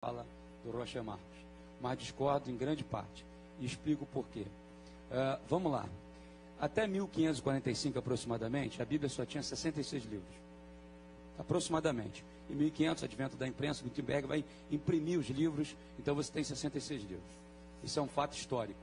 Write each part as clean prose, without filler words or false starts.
fala do Rocha Marcos, mas discordo em grande parte, e explico por quê. Vamos lá. Até 1545 aproximadamente, a Bíblia só tinha 66 livros, aproximadamente. Em 1500, advento da imprensa, Gutenberg vai imprimir os livros, então você tem 66 livros. Isso é um fato histórico.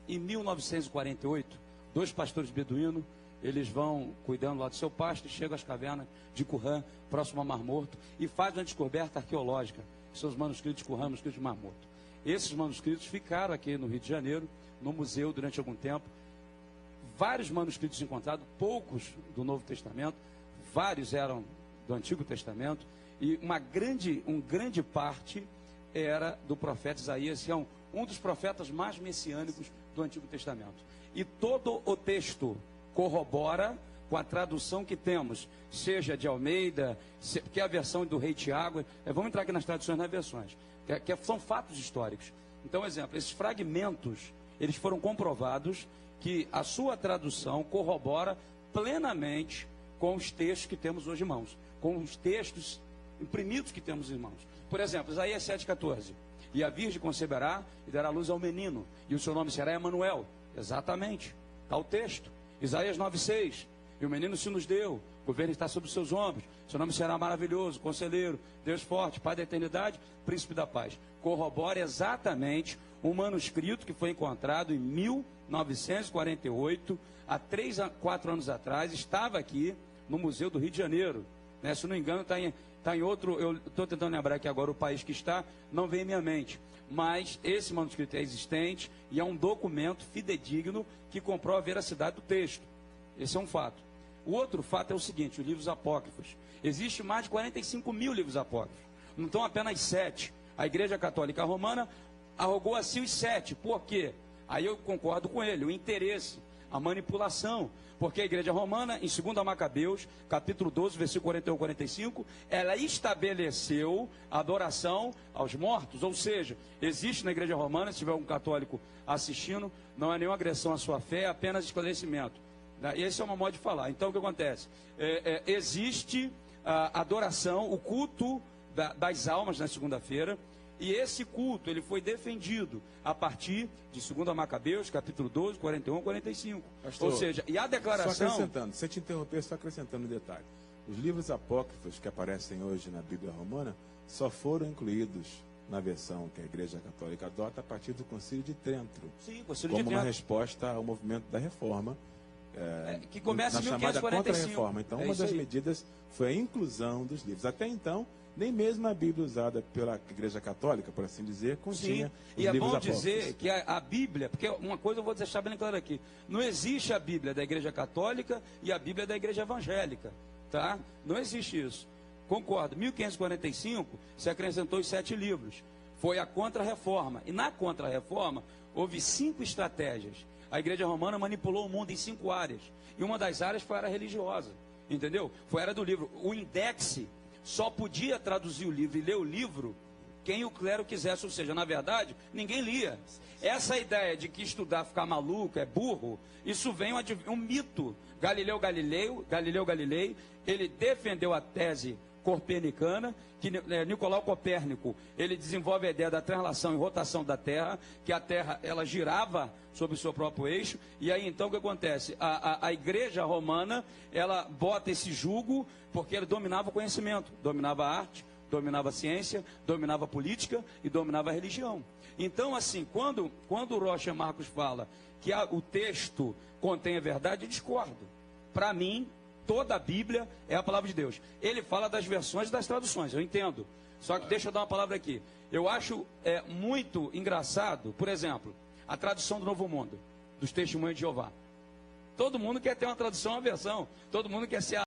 Em 1948, dois pastores beduínos, eles vão cuidando lá do seu pasto e chegam às cavernas de Qumran, próximo ao Mar Morto, e fazem uma descoberta arqueológica, que são os manuscritos de Qumran, manuscritos de Mar Morto. Esses manuscritos ficaram aqui no Rio de Janeiro, no museu, durante algum tempo. Vários manuscritos encontrados, poucos do Novo Testamento, vários eram do Antigo Testamento, e uma grande parte era do profeta Isaías, que é um dos profetas mais messiânicos do Antigo Testamento. E todo o texto corrobora com a tradução que temos, seja de Almeida, que é a versão do Rei Tiago. Vamos entrar aqui nas traduções, nas versões, que são fatos históricos. Então, exemplo, esses fragmentos, eles foram comprovados que a sua tradução corrobora plenamente com os textos que temos hoje em mãos, com os textos imprimidos que temos em mãos. Por exemplo, Isaías 7,14. E a virgem conceberá e dará luz ao menino, e o seu nome será Emanuel. Exatamente, está o texto. Isaías 9,6. E o menino se nos deu, o governo está sobre os seus ombros, seu nome será maravilhoso, conselheiro, Deus forte, Pai da eternidade, príncipe da paz. Corrobora exatamente um manuscrito que foi encontrado em 1948, há 3 a 4 anos atrás, estava aqui no Museu do Rio de Janeiro. Se não me engano, está em outro, eu estou tentando lembrar aqui agora o país que está, não vem em minha mente. Mas esse manuscrito é existente e é um documento fidedigno que comprova a veracidade do texto. Esse é um fato. O outro fato é o seguinte: os livros apócrifos. Existe mais de 45 mil livros apócrifos. Não estão apenas 7. A Igreja Católica Romana arrogou a si os 7. Por quê? Aí eu concordo com ele. O interesse, a manipulação. Porque a Igreja Romana, em 2 Macabeus, capítulo 12, versículo 41 e 45, ela estabeleceu a adoração aos mortos. Ou seja, existe na Igreja Romana, se tiver um católico assistindo, não é nenhuma agressão à sua fé, é apenas esclarecimento. Esse é uma modo de falar. Então, o que acontece? Existe a adoração, o culto das almas na segunda-feira, e esse culto ele foi defendido a partir de 2 Macabeus, capítulo 12, 41 e 45. Pastor, ou seja, e a declaração... Só acrescentando, se te interromper, só acrescentando um detalhe. Os livros apócrifos que aparecem hoje na Bíblia Romana só foram incluídos na versão que a Igreja Católica adota a partir do Concílio de Trento. Sim, Concílio de como Trento. uma resposta ao movimento da Reforma, que começa na em chamada 1545. Contra-Reforma. Então, uma das medidas foi a inclusão dos livros. Até então, nem mesmo a Bíblia usada pela Igreja Católica, por assim dizer, continha os e é livros bom apócrifos. dizer que a Bíblia, porque uma coisa eu vou deixar bem claro aqui, não existe a Bíblia da Igreja Católica e a Bíblia da Igreja Evangélica, tá? Não existe isso. Concordo, 1545 se acrescentou os 7 livros, foi a Contra-Reforma, e na Contra-Reforma houve 5 estratégias. A Igreja Romana manipulou o mundo em 5 áreas, e uma das áreas foi a área religiosa, entendeu? Foi a área do livro. O índex só podia traduzir o livro e ler o livro quem o clero quisesse, ou seja, na verdade, ninguém lia. Essa ideia de que estudar, ficar maluco, é burro, isso vem um mito. Galileu Galilei, ele defendeu a tese copernicana, que Nicolau Copérnico, ele desenvolve a ideia da translação e rotação da Terra, que a Terra, ela girava sobre o seu próprio eixo, e aí então o que acontece? A Igreja Romana, ela bota esse jugo, porque ele dominava o conhecimento, dominava a arte, dominava a ciência, dominava a política e dominava a religião. Então, assim, quando o Rocha Marcos fala que o texto contém a verdade, eu discordo. Para mim, toda a Bíblia é a palavra de Deus. Ele fala das versões e das traduções, eu entendo. Só que deixa eu dar uma palavra aqui. Eu acho muito engraçado, por exemplo, a tradução do Novo Mundo, dos Testemunhos de Jeová. Todo mundo quer ter uma tradução, uma versão. Todo mundo quer ser